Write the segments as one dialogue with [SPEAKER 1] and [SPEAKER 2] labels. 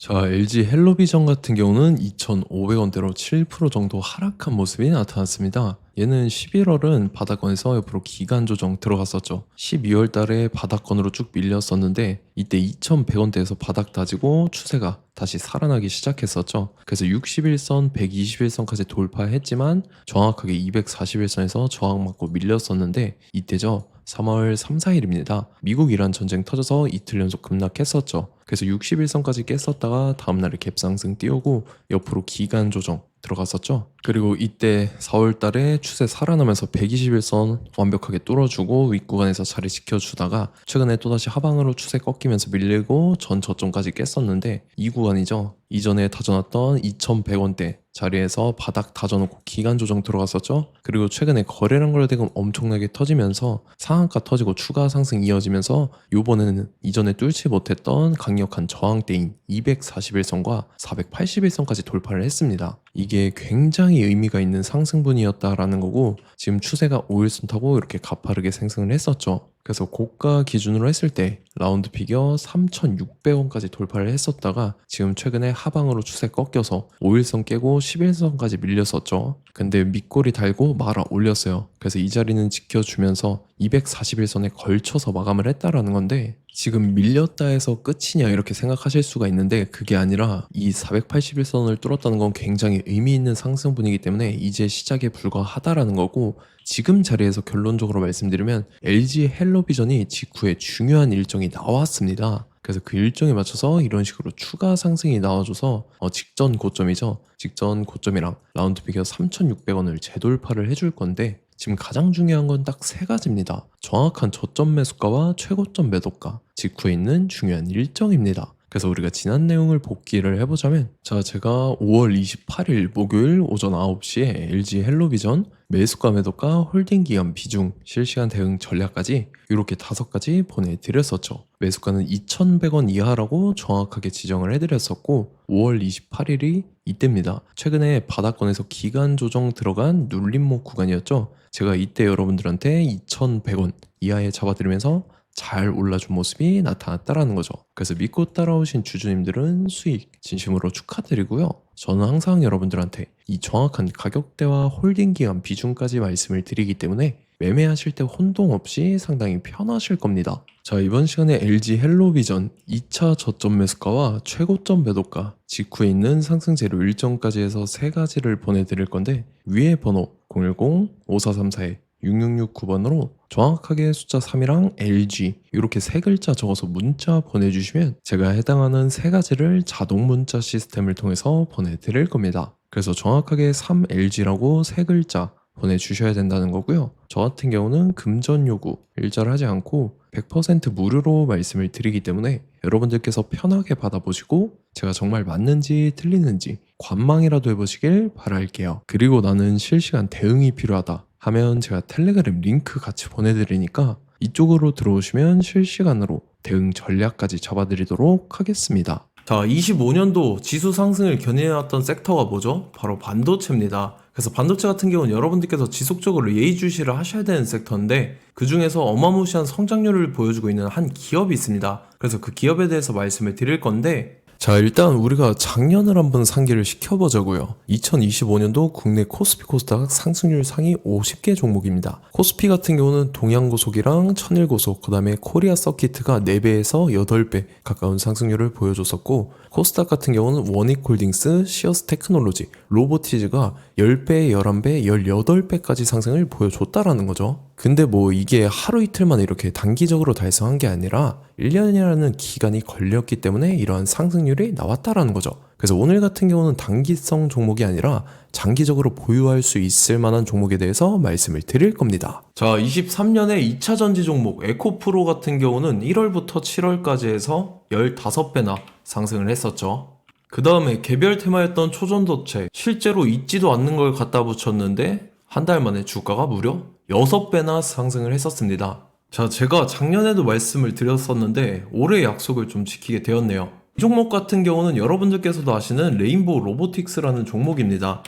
[SPEAKER 1] 자, LG 헬로비전 같은 경우는 2,500원대로 7% 정도 하락한 모습이 나타났습니다. 얘는 11월은 바닥권에서 옆으로 기간 조정 들어갔었죠. 12월 달에 바닥권으로 쭉 밀렸었는데 이때 2,100원대에서 바닥 다지고 추세가 다시 살아나기 시작했었죠. 그래서 61선, 121선까지 돌파했지만 정확하게 241선에서 저항받고 밀렸었는데 이때죠. 3월 3, 4일입니다. 미국 이란 전쟁 터져서 이틀 연속 급락했었죠. 그래서 61선까지 깼었다가 다음날에 갭상승 띄우고 옆으로 기간 조정 들어갔었죠. 그리고 이때 4월 달에 추세 살아나면서 121선 완벽하게 뚫어주고 윗구간에서 자리 지켜주다가 최근에 또다시 하방으로 추세 꺾이면서 밀리고 전 저점까지 깼었는데 이 구간이죠. 이전에 다져놨던 2,100원대 자리에서 바닥 다져놓고 기간 조정 들어갔었죠. 그리고 최근에 거래량 거래대금 엄청나게 터지면서 상한가 터지고 추가 상승 이어지면서 요번에는 이전에 뚫지 못했던 강력한 저항대인 241선과 481선까지 돌파를 했습니다. 이게 굉장히 의미가 있는 상승분이었다라는 거고 지금 추세가 5일선 타고 이렇게 가파르게 상승을 했었죠. 그래서 고가 기준으로 했을 때 라운드 피겨 3,600원까지 돌파를 했었다가 지금 최근에 하방으로 추세 꺾여서 5일선 깨고 11선까지 밀렸었죠. 근데 밑골이 달고 말아 올렸어요. 그래서 이 자리는 지켜주면서 241선에 걸쳐서 마감을 했다라는 건데 지금 밀렸다 해서 끝이냐 이렇게 생각하실 수가 있는데 그게 아니라 이 481선을 뚫었다는 건 굉장히 의미 있는 상승분이기 때문에 이제 시작에 불과하다라는 거고 지금 자리에서 결론적으로 말씀드리면 LG 헬로비전이 직후에 중요한 일정이 나왔습니다. 그래서 그 일정에 맞춰서 이런 식으로 추가 상승이 나와줘서 직전 고점이죠. 직전 고점이랑 라운드 피겨 3,600원을 재돌파를 해줄 건데 지금 가장 중요한 건 딱 세 가지입니다. 정확한 저점 매수가와 최고점 매도가, 직후에 있는 중요한 일정입니다. 그래서 우리가 지난 내용을 복기를 해보자면 자, 제가 5월 28일 목요일 오전 9시에 LG 헬로비전 매수가 매도가 홀딩 기간 비중 실시간 대응 전략까지 이렇게 5가지 보내드렸었죠. 매수가는 2,100원 이하라고 정확하게 지정을 해드렸었고 5월 28일이 이때입니다. 최근에 바닥권에서 기간 조정 들어간 눌림목 구간이었죠. 제가 이때 여러분들한테 2,100원 이하에 잡아드리면서 잘 올라준 모습이 나타났다라는 거죠. 그래서 믿고 따라오신 주주님들은 수익 진심으로 축하드리고요. 저는 항상 여러분들한테 이 정확한 가격대와 홀딩 기간 비중까지 말씀을 드리기 때문에 매매하실 때 혼동 없이 상당히 편하실 겁니다. 자, 이번 시간에 LG 헬로비전 2차 저점 매수가와 최고점 매도가, 직후에 있는 상승 재료 일정까지 해서 세 가지를 보내드릴 건데 위에 번호 010-5434에 6669번으로 정확하게 숫자 3이랑 LG 이렇게 세 글자 적어서 문자 보내주시면 제가 해당하는 세 가지를 자동 문자 시스템을 통해서 보내드릴 겁니다. 그래서 정확하게 3LG라고 세 글자 보내주셔야 된다는 거고요. 저 같은 경우는 금전 요구 일자를 하지 않고 100% 무료로 말씀을 드리기 때문에 여러분들께서 편하게 받아보시고 제가 정말 맞는지 틀리는지 관망이라도 해보시길 바랄게요. 그리고 나는 실시간 대응이 필요하다 하면 제가 텔레그램 링크 같이 보내드리니까 이쪽으로 들어오시면 실시간으로 대응 전략까지 잡아드리도록 하겠습니다. 자, 25년도 지수 상승을 견인해왔던 섹터가 뭐죠? 바로 반도체입니다. 그래서 반도체 같은 경우는 여러분들께서 지속적으로 예의주시를 하셔야 되는 섹터인데 그 중에서 어마무시한 성장률을 보여주고 있는 한 기업이 있습니다. 그래서 그 기업에 대해서 말씀을 드릴 건데 자, 일단 우리가 작년을 한번 상기를 시켜보자고요. 2025년도 국내 코스피 코스닥 상승률 상위 50개 종목입니다. 코스피 같은 경우는 동양고속이랑 천일고속, 그 다음에 코리아 서키트가 4배에서 8배 가까운 상승률을 보여줬었고 코스닥 같은 경우는 원익홀딩스, 시어스 테크놀로지, 로보티즈가 10배, 11배, 18배까지 상승을 보여줬다라는 거죠. 근데 뭐 이게 하루 이틀 만에 이렇게 단기적으로 달성한 게 아니라 1년이라는 기간이 걸렸기 때문에 이러한 상승률이 나왔다라는 거죠. 그래서 오늘 같은 경우는 단기성 종목이 아니라 장기적으로 보유할 수 있을 만한 종목에 대해서 말씀을 드릴 겁니다. 자, 23년에 2차 전지 종목 에코프로 같은 경우는 1월부터 7월까지 해서 15배나 상승을 했었죠. 그 다음에 개별 테마였던 초전도체 실제로 있지도 않는 걸 갖다 붙였는데 한 달 만에 주가가 무려 6배나 상승을 했었습니다. 자, 제가 작년에도 말씀을 드렸었는데 올해 약속을 좀 지키게 되었네요. 이 종목 같은 경우는 여러분들께서도 아시는 레인보우 로보틱스라는 종목입니다.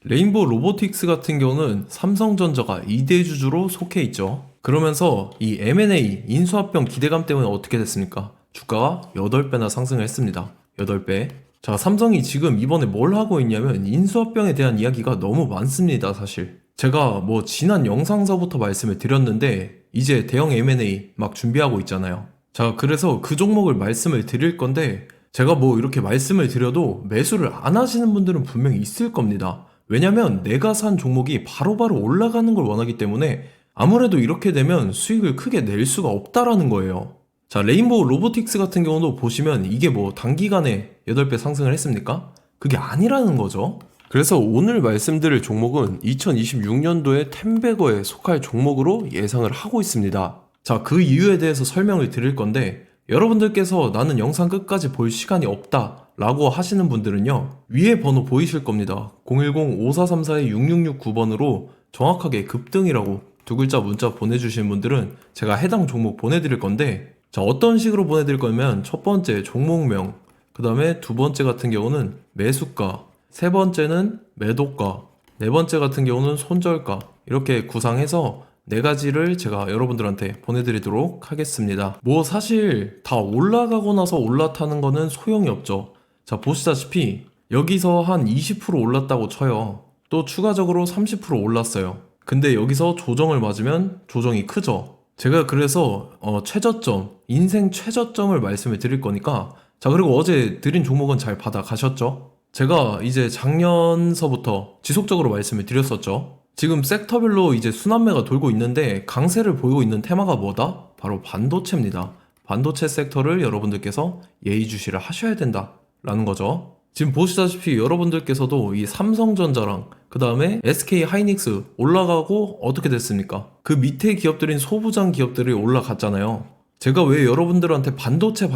[SPEAKER 1] 레인보우 로보틱스 같은 경우는 삼성전자가 2대 주주로 속해 있죠. 그러면서 이 M&A 인수합병 기대감 때문에 어떻게 됐습니까? 주가가 8배나 상승을 했습니다. 8배. 자, 삼성이 지금 이번에 뭘 하고 있냐면 인수합병에 대한 이야기가 너무 많습니다, 사실. 제가 뭐 지난 영상서부터 말씀을 드렸는데 이제 대형 M&A 막 준비하고 있잖아요. 자, 그래서 그 종목을 말씀을 드릴 건데 제가 뭐 이렇게 말씀을 드려도 매수를 안 하시는 분들은 분명히 있을 겁니다. 왜냐면 내가 산 종목이 바로바로 올라가는 걸 원하기 때문에 아무래도 이렇게 되면 수익을 크게 낼 수가 없다라는 거예요. 자, 레인보우 로보틱스 같은 경우도 보시면 이게 뭐 단기간에 8배 상승을 했습니까? 그게 아니라는 거죠. 그래서 오늘 말씀드릴 종목은 2026년도에 텐베거에 속할 종목으로 예상을 하고 있습니다. 자, 그 이유에 대해서 설명을 드릴 건데 여러분들께서 나는 영상 끝까지 볼 시간이 없다 라고 하시는 분들은요, 위에 번호 보이실 겁니다. 010-5434-6669번으로 정확하게 급등이라고 두 글자 문자 보내주신 분들은 제가 해당 종목 보내드릴 건데, 자, 어떤 식으로 보내드릴 거냐면 첫 번째 종목명, 그 다음에 두 번째 같은 경우는 매수가, 세 번째는 매도가, 네 번째 같은 경우는 손절가, 이렇게 구상해서 네 가지를 제가 여러분들한테 보내드리도록 하겠습니다. 뭐 사실 다 올라가고 나서 올라타는 거는 소용이 없죠. 자, 보시다시피 여기서 한 20% 올랐다고 쳐요. 또 추가적으로 30% 올랐어요. 근데 여기서 조정을 맞으면 조정이 크죠. 제가 그래서 최저점, 인생 최저점을 말씀을 드릴 거니까, 자, 그리고 어제 드린 종목은 잘 받아 가셨죠? 제가 이제 작년서부터 지속적으로 말씀을 드렸었죠. 지금 섹터별로 이제 순환매가 돌고 있는데 강세를 보이고 있는 테마가 뭐다? 바로 반도체입니다. 반도체 섹터를 여러분들께서 예의주시를 하셔야 된다라는 거죠. 지금 보시다시피 여러분들께서도 이 삼성전자랑 그 다음에 SK 하이닉스 올라가고 어떻게 됐습니까? 그 밑에 기업들인 소부장 기업들이 올라갔잖아요. 제가 왜 여러분들한테 반도체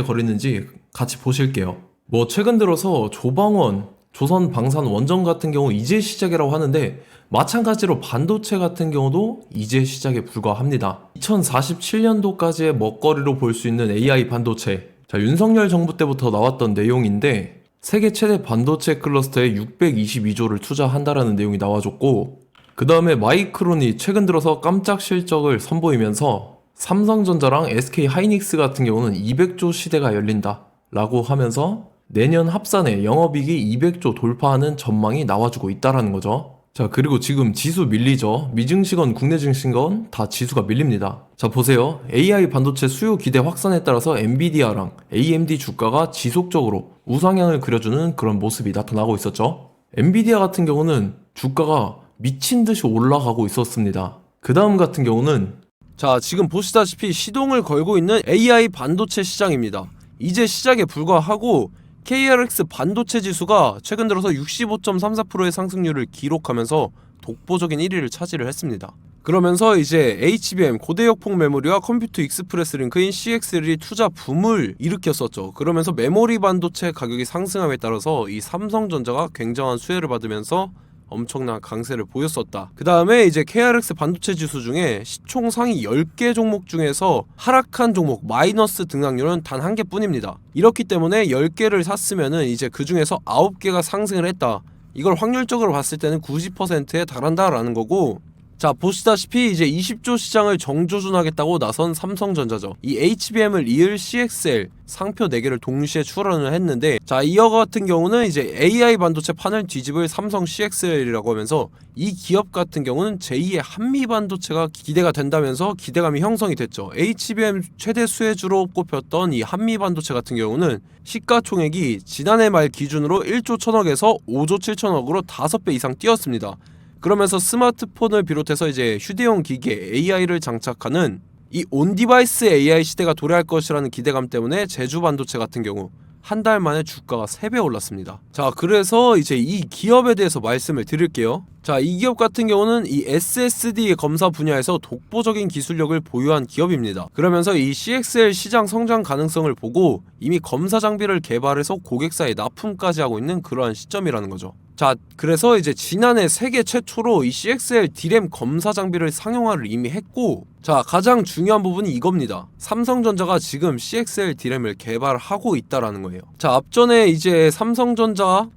[SPEAKER 1] 거리는지 같이 보실게요. 뭐 최근 들어서 조방원, 조선방산원전 같은 경우 이제 시작이라고 하는데 마찬가지로 반도체 같은 경우도 이제 시작에 불과합니다. 2047년도까지의 먹거리로 볼 수 있는 AI 반도체. 자, 윤석열 정부 때부터 나왔던 내용인데 세계 최대 반도체 클러스터에 622조를 투자한다라는 내용이 나와줬고, 그 다음에 마이크론이 최근 들어서 깜짝 실적을 선보이면서 삼성전자랑 SK 하이닉스 같은 경우는 200조 시대가 열린다 라고 하면서 내년 합산에 영업이익이 200조 돌파하는 전망이 나와주고 있다라는 거죠. 자, 그리고 지금 지수 밀리죠. 미증시건 국내 증시건 다 지수가 밀립니다. 자, 보세요. AI 반도체 수요 기대 확산에 따라서 엔비디아랑 AMD 주가가 지속적으로 우상향을 그려주는 그런 모습이 나타나고 있었죠. 엔비디아 같은 경우는 주가가 미친 듯이 올라가고 있었습니다. 그 다음 같은 경우는, 자, 지금 보시다시피 시동을 걸고 있는 AI 반도체 시장입니다. 이제 시작에 불과하고 KRX 반도체 지수가 최근 들어서 65.34%의 상승률을 기록하면서 독보적인 1위를 차지를 했습니다. 그러면서 이제 HBM 고대역폭 메모리와 컴퓨터 익스프레스 링크인 CXL이 투자 붐을 일으켰었죠. 그러면서 메모리 반도체 가격이 상승함에 따라서 이 삼성전자가 굉장한 수혜를 받으면서 엄청난 강세를 보였었다. 그 다음에 이제 KRX 반도체 지수 중에 시총 상위 10개 종목 중에서 하락한 종목 마이너스 등락률은 단 1개뿐입니다. 이렇기 때문에 10개를 샀으면은 이제 그 중에서 9개가 상승을 했다. 이걸 확률적으로 봤을 때는 90%에 달한다라는 거고, 자, 보시다시피 이제 20조 시장을 정조준하겠다고 나선 삼성전자죠. 이 HBM을 이을 CXL 상표 4개를 동시에 출원을 했는데, 자, 이어 같은 경우는 이제 AI 반도체 판을 뒤집을 삼성 CXL이라고 하면서 이 기업 같은 경우는 제2의 한미 반도체가 기대가 된다면서 기대감이 형성이 됐죠. HBM 최대 수혜주로 꼽혔던 이 한미 반도체 같은 경우는 시가총액이 지난해 말 기준으로 1조 1000억에서 5조 7천억으로 5배 이상 뛰었습니다. 그러면서 스마트폰을 비롯해서 이제 휴대용 기기에 AI를 장착하는 이 온디바이스 AI 시대가 도래할 것이라는 기대감 때문에 제주 반도체 같은 경우 한 달 만에 주가가 3배 올랐습니다. 자, 그래서 이제 이 기업에 대해서 말씀을 드릴게요. 자, 이 기업 같은 경우는 이 SSD 검사 분야에서 독보적인 기술력을 보유한 기업입니다. 그러면서 이 CXL 시장 성장 가능성을 보고 이미 검사 장비를 개발해서 고객사에 납품까지 하고 있는 그러한 시점이라는 거죠. 자, 그래서 이제 지난해 세계 최초로 이 CXL D램 검사 장비를 상용화를 이미 했고, 자, 가장 중요한 부분이 이겁니다. 삼성전자가 지금 CXL D램을 개발하고 있다라는 거예요. 자, 앞전에 이제 삼성전자가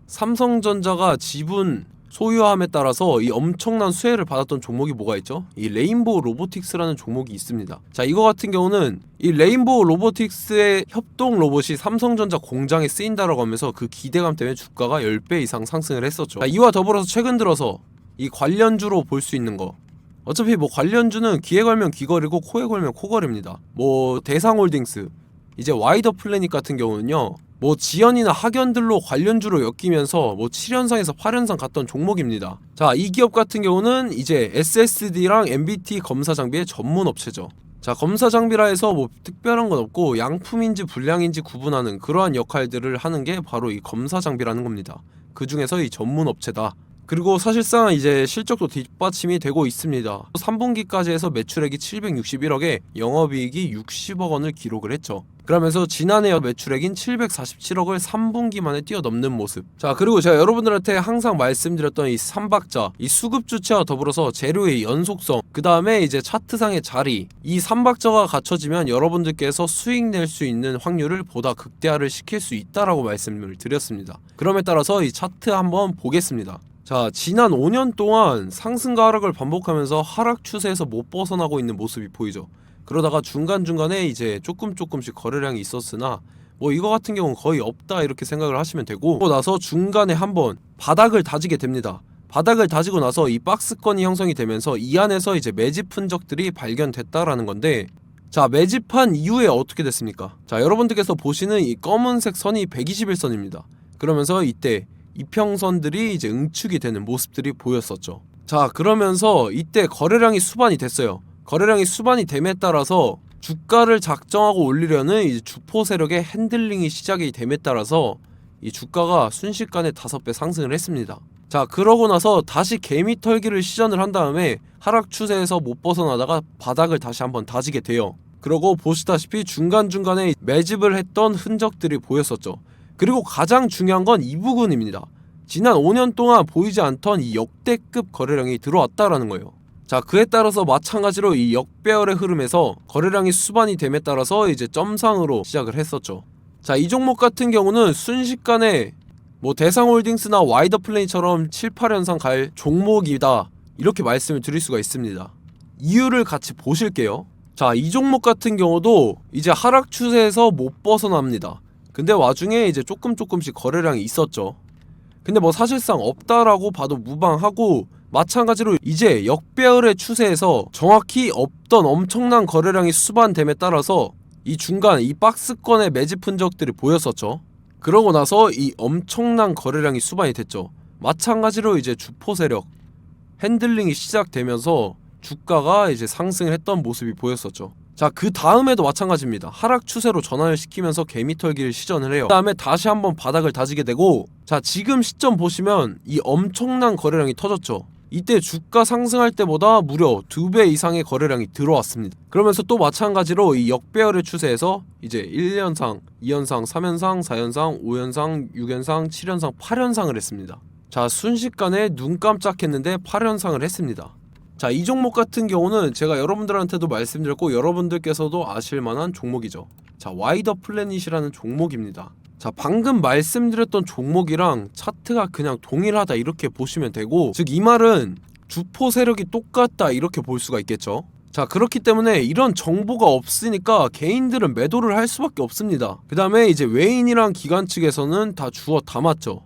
[SPEAKER 1] 지분
[SPEAKER 2] 소유함에 따라서 이 엄청난 수혜를 받았던 종목이 뭐가 있죠? 이 레인보우 로보틱스라는 종목이 있습니다. 자, 이거 같은 경우는 이 레인보우 로보틱스의 협동 로봇이 삼성전자 공장에 쓰인다라고 하면서 그 기대감 때문에 주가가 10배 이상 상승을 했었죠. 자, 이와 더불어서 최근 들어서 이 관련주로 볼 수 있는 거, 어차피 뭐 관련주는 귀에 걸면 귀걸이고 코에 걸면 코걸입니다. 뭐 대상홀딩스, 이제 와이더 플래닛 같은 경우는요, 뭐 지연이나 학연들로 관련주로 엮이면서 뭐 7연상에서 8연상 갔던 종목입니다. 자, 이 기업 같은 경우는 이제 SSD랑 MBT 검사 장비의 전문 업체죠. 자, 검사 장비라 해서 뭐 특별한 건 없고 양품인지 불량인지 구분하는 그러한 역할들을 하는 게 바로 이 검사 장비라는 겁니다. 그 중에서 이 전문 업체다. 그리고 사실상 이제 실적도 뒷받침이 되고 있습니다. 3분기까지 해서 매출액이 761억에 영업이익이 60억 원을 기록을 했죠. 그러면서 지난해 매출액인 747억을 3분기 만에 뛰어넘는 모습. 자, 그리고 제가 여러분들한테 항상 말씀드렸던 이 3박자, 이 수급 주체와 더불어서 재료의 연속성, 그 다음에 이제 차트상의 자리, 이 3박자가 갖춰지면 여러분들께서 수익 낼 수 있는 확률을 보다 극대화를 시킬 수 있다라고 말씀을 드렸습니다. 그럼에 따라서 이 차트 한번 보겠습니다. 자, 지난 5년 동안 상승과 하락을 반복하면서 하락 추세에서 못 벗어나고 있는 모습이 보이죠. 그러다가 중간중간에 이제 조금씩 거래량이 있었으나 뭐 이거 같은 경우는 거의 없다 이렇게 생각을 하시면 되고, 그러고 나서 중간에 한번 바닥을 다지게 됩니다. 바닥을 다지고 나서 이 박스권이 형성이 되면서 이 안에서 이제 매집 흔적들이 발견됐다라는 건데, 자, 매집한 이후에 어떻게 됐습니까? 자, 여러분들께서 보시는 이 검은색 선이 121선입니다. 그러면서 이때 이평선들이 이제 응축이 되는 모습들이 보였었죠. 자, 그러면서 이때 거래량이 수반이 됐어요. 거래량이 수반이 됨에 따라서 주가를 작정하고 올리려는 이제 주포 세력의 핸들링이 시작이 됨에 따라서 이 주가가 순식간에 5배 상승을 했습니다. 자, 그러고 나서 다시 개미 털기를 시전을 한 다음에 하락 추세에서 못 벗어나다가 바닥을 다시 한번 다지게 돼요. 그러고 보시다시피 중간중간에 매집을 했던 흔적들이 보였었죠. 그리고 가장 중요한 건 이 부분입니다. 지난 5년 동안 보이지 않던 이 역대급 거래량이 들어왔다라는 거예요. 자, 그에 따라서 마찬가지로 이 역배열의 흐름에서 거래량이 수반이 됨에 따라서 이제 점상으로 시작을 했었죠. 자, 이 종목 같은 경우는 순식간에 뭐 대상홀딩스나 와이더 플레이처럼 7, 8연상 갈 종목이다 이렇게 말씀을 드릴 수가 있습니다. 이유를 같이 보실게요. 자, 이 종목 같은 경우도 이제 하락 추세에서 못 벗어납니다. 근데 와중에 이제 조금씩 거래량이 있었죠. 근데 뭐 사실상 없다라고 봐도 무방하고, 마찬가지로 이제 역배열의 추세에서 정확히 없던 엄청난 거래량이 수반됨에 따라서 이 중간 이 박스권의 매집 흔적들이 보였었죠. 그러고 나서 이 엄청난 거래량이 수반이 됐죠. 마찬가지로 이제 주포 세력 핸들링이 시작되면서 주가가 이제 상승을 했던 모습이 보였었죠. 자, 그 다음에도 마찬가지입니다. 하락 추세로 전환을 시키면서 개미 털기를 시전을 해요. 그 다음에 다시 한번 바닥을 다지게 되고, 자, 지금 시점 보시면 이 엄청난 거래량이 터졌죠. 이때 주가 상승할 때보다 무려 2배 이상의 거래량이 들어왔습니다. 그러면서 또 마찬가지로 이 역배열의 추세에서 이제 1연상, 2연상, 3연상, 4연상, 5연상, 6연상, 7연상, 8연상을 했습니다. 자, 순식간에 눈 깜짝했는데 8연상을 했습니다. 자, 이 종목 같은 경우는 제가 여러분들한테도 말씀드렸고 여러분들께서도 아실만한 종목이죠. 자, 와이더 플래닛이라는 종목입니다. 자, 방금 말씀드렸던 종목이랑 차트가 그냥 동일하다 이렇게 보시면 되고, 즉 이 말은 주포 세력이 똑같다 이렇게 볼 수가 있겠죠. 자, 그렇기 때문에 이런 정보가 없으니까 개인들은 매도를 할 수밖에 없습니다. 그 다음에 이제 외인이랑 기관 측에서는 다 주워 담았죠.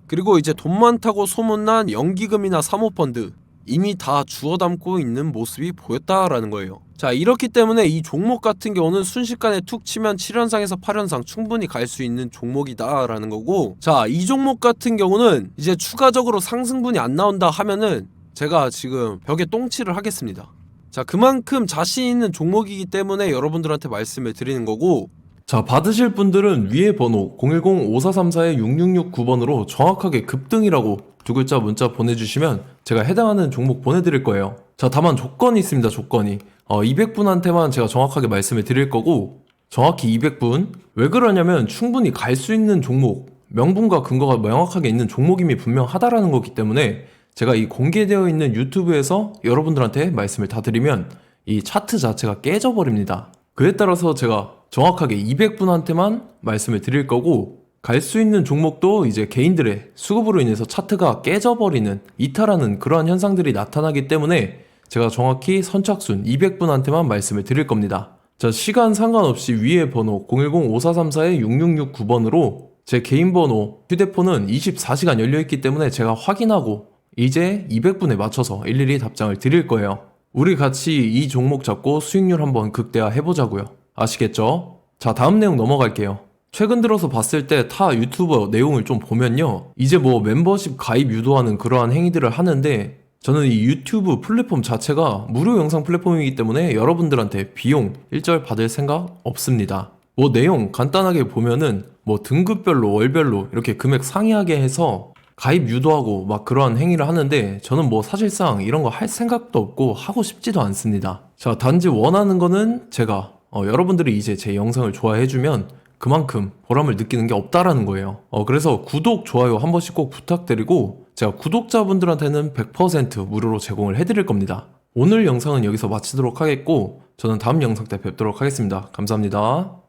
[SPEAKER 2] 그리고 이제 돈 많다고 소문난 연기금이나 사모펀드 이미 다 주워 담고 있는 모습이 보였다라는 거예요. 자, 이렇기 때문에 이 종목 같은 경우는 순식간에 툭 치면 7연상에서 8연상 충분히 갈 수 있는 종목이다 라는 거고, 자, 이 종목 같은 경우는 이제 추가적으로 상승분이 안 나온다 하면은 제가 지금 벽에 똥칠을 하겠습니다. 자, 그만큼 자신 있는 종목이기 때문에 여러분들한테 말씀을 드리는 거고,
[SPEAKER 1] 자, 받으실 분들은 위에 번호 010-5434-6669번으로 정확하게 급등이라고 두 글자 문자 보내주시면 제가 해당하는 종목 보내드릴 거예요. 자, 다만 조건이 있습니다. 조건이 200분한테만 제가 정확하게 말씀을 드릴 거고, 정확히 200분. 왜 그러냐면 충분히 갈 수 있는 종목, 명분과 근거가 명확하게 있는 종목임이 분명하다라는 거기 때문에 제가 이 공개되어 있는 유튜브에서 여러분들한테 말씀을 다 드리면 이 차트 자체가 깨져버립니다. 그에 따라서 제가 정확하게 200분한테만 말씀을 드릴 거고, 갈 수 있는 종목도 이제 개인들의 수급으로 인해서 차트가 깨져버리는 이탈하는 그러한 현상들이 나타나기 때문에 제가 정확히 선착순 200분한테만 말씀을 드릴 겁니다. 자, 시간 상관없이 위에 번호 010-5434-6669번으로 제 개인 번호, 휴대폰은 24시간 열려있기 때문에 제가 확인하고 이제 200분에 맞춰서 일일이 답장을 드릴 거예요. 우리 같이 이 종목 잡고 수익률 한번 극대화 해보자고요. 아시겠죠? 자, 다음 내용 넘어갈게요. 최근 들어서 봤을 때 타 유튜버 내용을 좀 보면요, 이제 뭐 멤버십 가입 유도하는 그러한 행위들을 하는데, 저는 이 유튜브 플랫폼 자체가 무료 영상 플랫폼이기 때문에 여러분들한테 비용 일절 받을 생각 없습니다. 뭐 내용 간단하게 보면은 뭐 등급별로 월별로 이렇게 금액 상이하게 해서 가입 유도하고 막 그러한 행위를 하는데, 저는 뭐 사실상 이런 거 할 생각도 없고 하고 싶지도 않습니다. 자, 단지 원하는 거는 제가 여러분들이 이제 제 영상을 좋아해주면 그만큼 보람을 느끼는 게 없다라는 거예요. 그래서 구독, 좋아요 한 번씩 꼭 부탁드리고, 제가 구독자분들한테는 100% 무료로 제공을 해드릴 겁니다. 오늘 영상은 여기서 마치도록 하겠고, 저는 다음 영상 때 뵙도록 하겠습니다. 감사합니다.